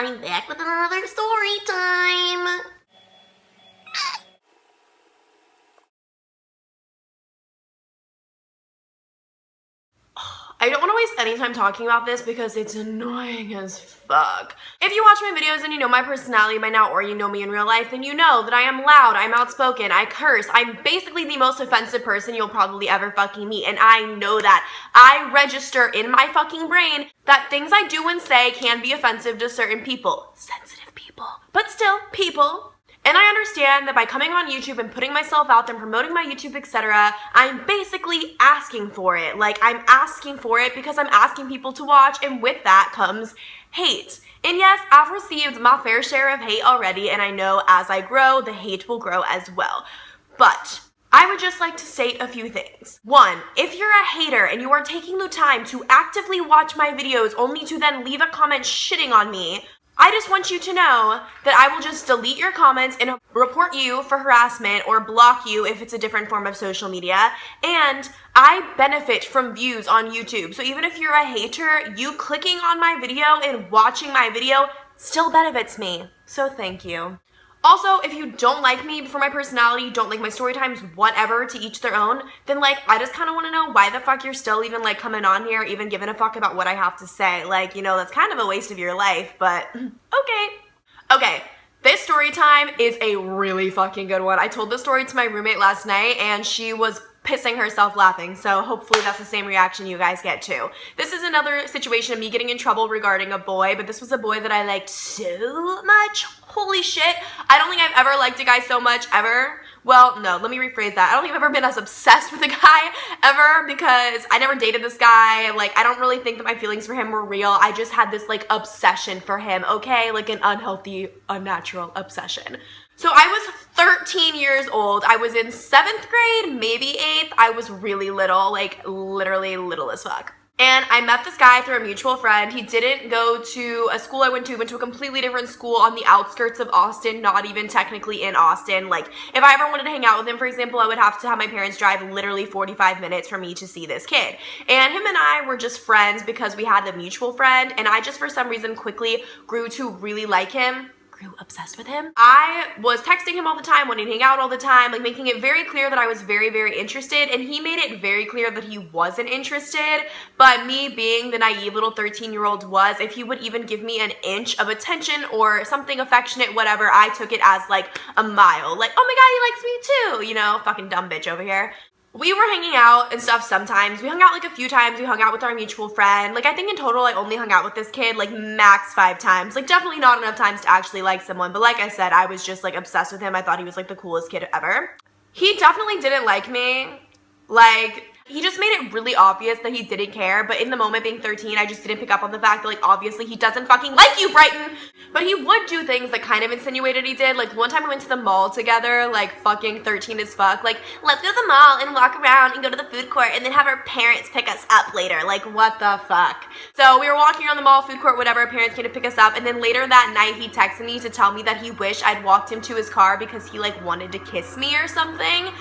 I'm back with another story time. I don't want to waste any time talking about this because it's annoying as fuck. If you watch my videos and you know my personality by now, or you know me in real life, then you know that I am loud, I'm outspoken, I curse, I'm basically the most offensive person you'll probably ever fucking meet, and I know that. I register in my fucking brain that things I do and say can be offensive to certain people. Sensitive people. But still, people. And I understand that by coming on YouTube and putting myself out there and promoting my YouTube, etc., I'm basically asking for it. Like, I'm asking for it because I'm asking people to watch, and with that comes hate. And yes, I've received my fair share of hate already, and I know as I grow, the hate will grow as well. But I would just like to state a few things. One, if you're a hater and you are taking the time to actively watch my videos only to then leave a comment shitting on me, I just want you to know that I will just delete your comments and report you for harassment or block you if it's a different form of social media. And I benefit from views on YouTube. So even if you're a hater, you clicking on my video and watching my video still benefits me. So thank you. Also, if you don't like me for my personality, don't like my story times, whatever, to each their own, then, like, I just kind of want to know why the fuck you're still even, like, coming on here, even giving a fuck about what I have to say. Like, you know, that's kind of a waste of your life, but okay. Okay, this story time is a really fucking good one. I told this story to my roommate last night, and she was pissing herself laughing, so hopefully that's the same reaction you guys get too. This is another situation of me getting in trouble regarding a boy, but this was a boy that I liked so much. Holy shit, I don't think I've ever liked a guy so much, ever. Well, no, let me rephrase that. I don't think I've ever been as obsessed with a guy ever, because I never dated this guy. Like, I don't really think that my feelings for him were real. I just had this, like, obsession for him, okay? Like an unhealthy, unnatural obsession. So I was 13 years old. I was in 7th grade, maybe 8th. I was really little, like literally little as fuck. And I met this guy through a mutual friend. He didn't go to a school I went to. He went to a completely different school on the outskirts of Austin, not even technically in Austin. Like, if I ever wanted to hang out with him, for example, I would have to have my parents drive literally 45 minutes for me to see this kid. And him and I were just friends because we had a mutual friend, and I just for some reason quickly grew to really like him. Obsessed with him. I was texting him all the time, wanting to hang out all the time, like making it very clear that I was very, very interested, and he made it very clear that he wasn't interested, but me being the naive little 13-year-old was, if he would even give me an inch of attention or something affectionate, whatever, I took it as like a mile. Like, oh my god, he likes me too, you know, fucking dumb bitch over here. We were hanging out and stuff sometimes. We hung out like a few times. We hung out with our mutual friend. Like, I think in total I only hung out with this kid like max 5 times. Like, definitely not enough times to actually like someone. But like I said, I was just like obsessed with him. I thought he was like the coolest kid ever. He definitely didn't like me. Like, he just made it really obvious that he didn't care, but in the moment, being 13, I just didn't pick up on the fact that, like, obviously he doesn't fucking like you, Brighton! But he would do things that kind of insinuated he did. Like, one time we went to the mall together, like, fucking 13 as fuck. Like, let's go to the mall and walk around and go to the food court and then have our parents pick us up later. Like, what the fuck? So we were walking around the mall, food court, whatever, our parents came to pick us up, and then later that night, he texted me to tell me that he wished I'd walked him to his car because he, like, wanted to kiss me or something.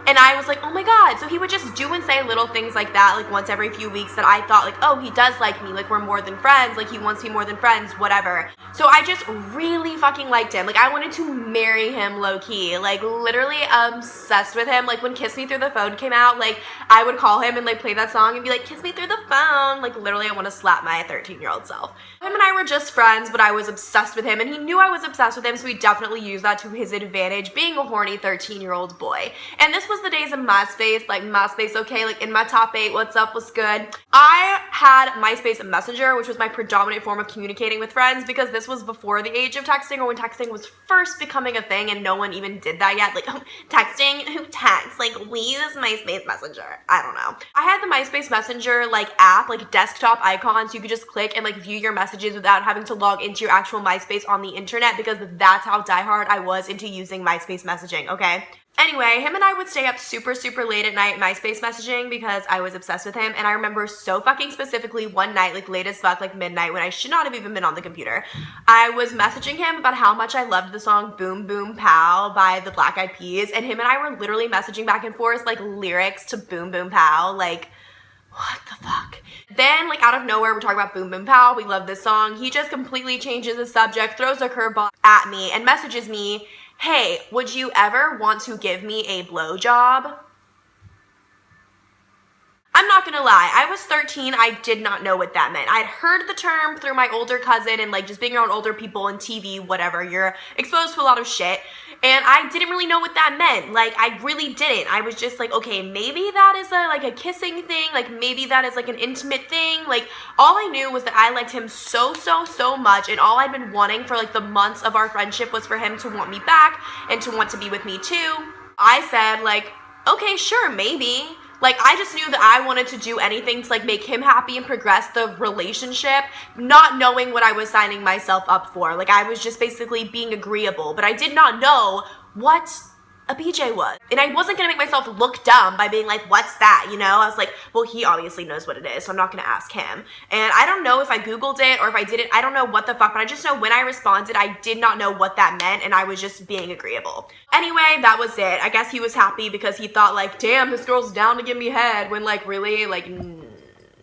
And I was like, oh my god. So he would just do and say little things like that, like once every few weeks, that I thought like, oh, he does like me, like we're more than friends, like he wants to be more than friends, whatever. So I just really fucking liked him. Like, I wanted to marry him low-key, like literally obsessed with him. Like, when Kiss Me Through the Phone came out, like I would call him and like play that song and be like, kiss me through the phone. Like, literally I want to slap my 13-year-old self. Him and I were just friends, but I was obsessed with him, and he knew I was obsessed with him, so he definitely used that to his advantage, being a horny 13-year-old boy. And this was the days of MySpace, like MySpace, okay, like in my top 8, what's up, what's good. I had MySpace Messenger, which was my predominant form of communicating with friends, because this was before the age of texting, or when texting was first becoming a thing, and no one even did that yet. Like, texting? Who texts? Like, we use MySpace Messenger. I don't know. I had the MySpace Messenger, like, app, like, desktop icon, so you could just click and, like, view your messages without having to log into your actual MySpace on the internet, because that's how diehard I was into using MySpace messaging, okay? Anyway, him and I would stay up super, super late at night MySpace messaging because I was obsessed with him, and I remember so fucking specifically one night, like late as fuck, like midnight, when I should not have even been on the computer, I was messaging him about how much I loved the song Boom Boom Pow by the Black Eyed Peas, and him and I were literally messaging back and forth, like, lyrics to Boom Boom Pow, like, What the fuck? Then, like, out of nowhere, we're talking about Boom Boom Pow. We love this song. He just completely changes the subject, throws a curveball at me, and messages me, hey, would you ever want to give me a blowjob? I'm not gonna lie, I was 13, I did not know what that meant. I'd heard the term through my older cousin and like just being around older people and TV, whatever, you're exposed to a lot of shit, and I didn't really know what that meant. Like, I really didn't. I was just like, okay, maybe that is like a kissing thing, like maybe that is like an intimate thing. Like, all I knew was that I liked him so much, and all I'd been wanting for like the months of our friendship was for him to want me back and to want to be with me too. I said like, okay, sure, maybe. Like, I just knew that I wanted to do anything to, like, make him happy and progress the relationship, not knowing what I was signing myself up for. Like, I was just basically being agreeable, but I did not know what a BJ was. And I wasn't gonna make myself look dumb by being like, what's that, you know? I was like, well, he obviously knows what it is, so I'm not gonna ask him. And I don't know if I Googled it or if I didn't, I don't know what the fuck, but I just know when I responded, I did not know what that meant, and I was just being agreeable. Anyway, that was it. I guess he was happy because he thought like, damn, this girl's down to give me head, when like, really, like,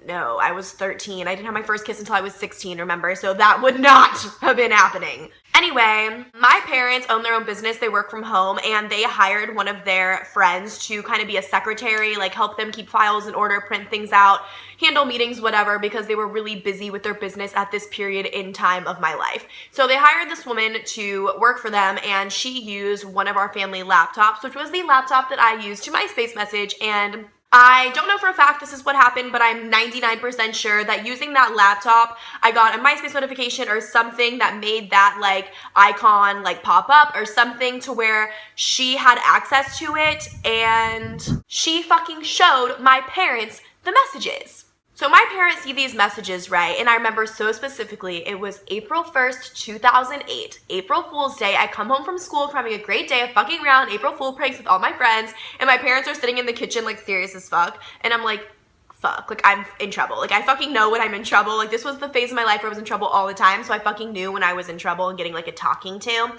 no, I was 13. I didn't have my first kiss until I was 16, remember? So that would not have been happening. Anyway, my parents own their own business. They work from home, and they hired one of their friends to kind of be a secretary, like help them keep files in order, print things out, handle meetings, whatever, because they were really busy with their business at this period in time of my life. So they hired this woman to work for them, and she used one of our family laptops, which was the laptop that I used to MySpace message, and I don't know for a fact this is what happened, but I'm 99% sure that using that laptop, I got a MySpace notification or something that made that like icon like pop up or something to where she had access to it, and she fucking showed my parents the messages. So my parents see these messages, right? And I remember so specifically, it was April 1st, 2008, April Fool's Day. I come home from school from having a great day of fucking around, April Fool pranks with all my friends, and my parents are sitting in the kitchen like serious as fuck. And I'm like, fuck, like I'm in trouble. Like I fucking know when I'm in trouble. Like this was the phase of my life where I was in trouble all the time. So I fucking knew when I was in trouble and getting like a talking to.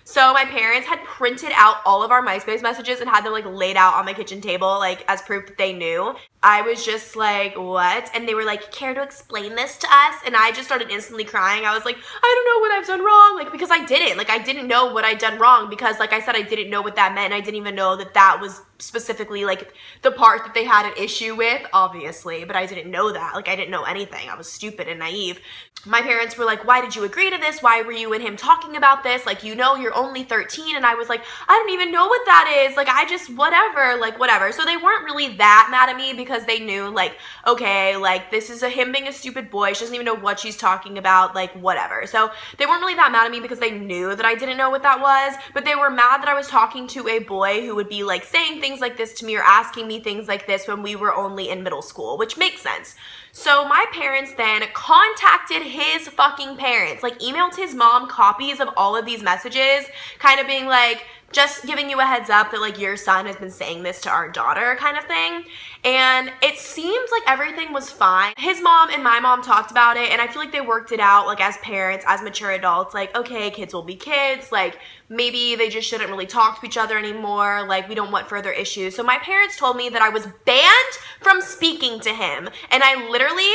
So my parents had printed out all of our MySpace messages and had them like laid out on my kitchen table like as proof that they knew. I was just like, what? And they were like, care to explain this to us? And I just started instantly crying. I was like, I don't know what I've done wrong. Like, because I didn't. Like, I didn't know what I'd done wrong because, like I said, I didn't know what that meant. I didn't even know that that was specifically, like, the part that they had an issue with, obviously. But I didn't know that. Like, I didn't know anything. I was stupid and naive. My parents were like, why did you agree to this? Why were you and him talking about this? Like, you know, you're only 13. And I was like, I don't even know what that is. Like, I just, whatever. Like, whatever. So they weren't really that mad at me because they knew, like, okay, like, this is him being a stupid boy. She doesn't even know what she's talking about, like, whatever. So they weren't really that mad at me because they knew that I didn't know what that was, but they were mad that I was talking to a boy who would be, like, saying things like this to me or asking me things like this when we were only in middle school, which makes sense. So my parents then contacted his fucking parents, like, emailed his mom copies of all of these messages, kind of being like, just giving you a heads up that, like, your son has been saying this to our daughter kind of thing. And it seems like everything was fine. His mom and my mom talked about it, and I feel like they worked it out, like, as parents, as mature adults, like, okay, kids will be kids, like, maybe they just shouldn't really talk to each other anymore, like, we don't want further issues. So my parents told me that I was banned from speaking to him, and I literally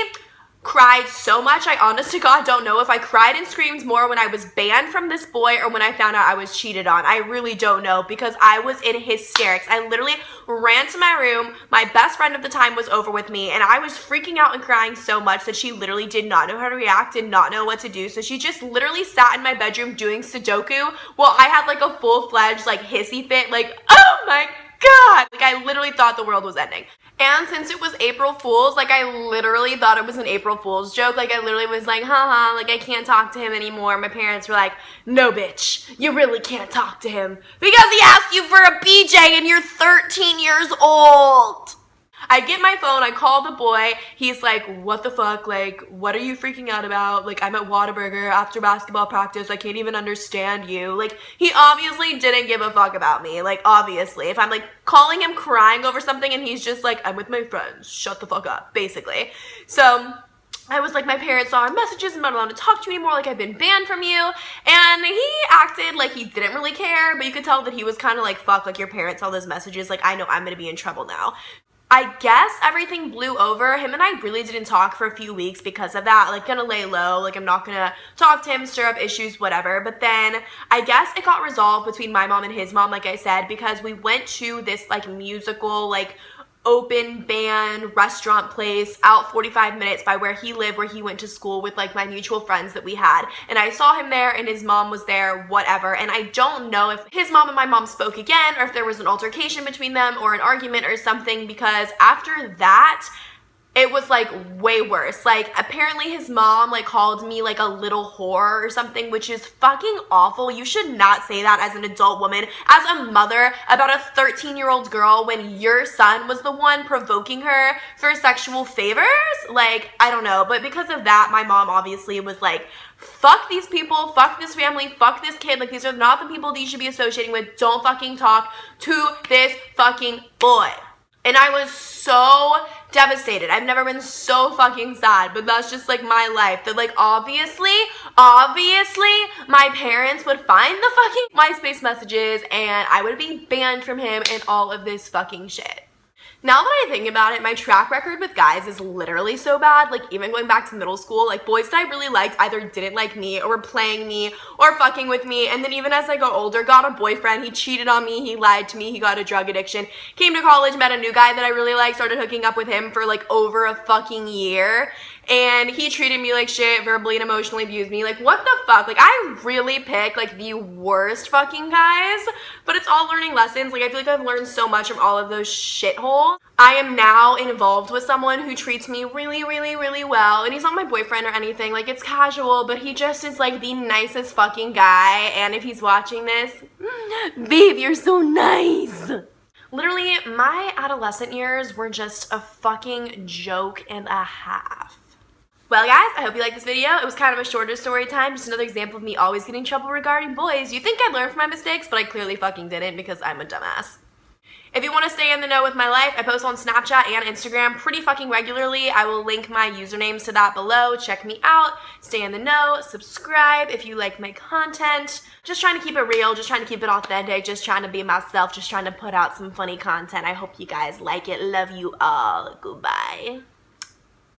cried so much. I honest to God don't know if I cried and screamed more when I was banned from this boy or when I found out I was cheated on. I really don't know because I was in hysterics. I literally ran to my room. My best friend at the time was over with me, and I was freaking out and crying so much that she literally did not know how to react, did not know what to do. So she just literally sat in my bedroom doing Sudoku while I had like a full-fledged like hissy fit, like, oh my God. Like, I literally thought the world was ending. And since it was April Fool's, like, I literally thought it was an April Fool's joke. Like, I literally was like, haha, like, I can't talk to him anymore. My parents were like, no, bitch, you really can't talk to him because he asked you for a BJ and you're 13 years old. I get my phone, I call the boy, he's like, what the fuck, like, what are you freaking out about? Like, I'm at Whataburger after basketball practice, I can't even understand you. Like, he obviously didn't give a fuck about me, like, obviously. If I'm, like, calling him crying over something and he's just like, I'm with my friends, shut the fuck up, basically. So I was like, my parents saw our messages and not allowed to talk to me anymore, like, I've been banned from you. And he acted like he didn't really care, but you could tell that he was kind of like, fuck, like, your parents saw those messages, like, I know I'm gonna be in trouble now. I guess everything blew over. Him and I really didn't talk for a few weeks because of that. Like, gonna lay low. Like, I'm not gonna talk to him, stir up issues, whatever. But then I guess it got resolved between my mom and his mom, like I said, because we went to this, like, musical, like, open band restaurant place out 45 minutes by where he lived, where he went to school with like my mutual friends that we had. And I saw him there and his mom was there, whatever. And I don't know if his mom and my mom spoke again or if there was an altercation between them or an argument or something, because after that, it was like way worse. Like, apparently his mom like called me like a little whore or something, which is fucking awful. You should not say that as an adult woman, as a mother, about a 13-year-old girl when your son was the one provoking her for sexual favors. Like, I don't know. But because of that, my mom obviously was like, fuck these people, fuck this family, fuck this kid. Like, these are not the people that you should be associating with. Don't fucking talk to this fucking boy. And I was so devastated. I've never been so fucking sad, but that's just like my life. That like obviously, my parents would find the fucking MySpace messages and I would be banned from him and all of this fucking shit. Now that I think about it, my track record with guys is literally so bad. Like, even going back to middle school, like, boys that I really liked either didn't like me or were playing me or fucking with me. And then even as I got older, got a boyfriend, he cheated on me, he lied to me, he got a drug addiction, came to college, met a new guy that I really liked, started hooking up with him for like over a fucking year. And he treated me like shit, verbally and emotionally abused me. Like, what the fuck? Like, I really pick, like, the worst fucking guys. But it's all learning lessons. Like, I feel like I've learned so much from all of those shitholes. I am now involved with someone who treats me really, really, really well. And he's not my boyfriend or anything. Like, it's casual, but he just is, like, the nicest fucking guy. And if he's watching this, babe, you're so nice. Literally, my adolescent years were just a fucking joke and a half. Well, guys, I hope you liked this video. It was kind of a shorter story time, just another example of me always getting in trouble regarding boys. You'd think I'd learn from my mistakes, but I clearly fucking didn't because I'm a dumbass. If you want to stay in the know with my life, I post on Snapchat and Instagram pretty fucking regularly. I will link my usernames to that below. Check me out, stay in the know, subscribe if you like my content. Just trying to keep it real, just trying to keep it authentic, just trying to be myself, just trying to put out some funny content. I hope you guys like it. Love you all. Goodbye.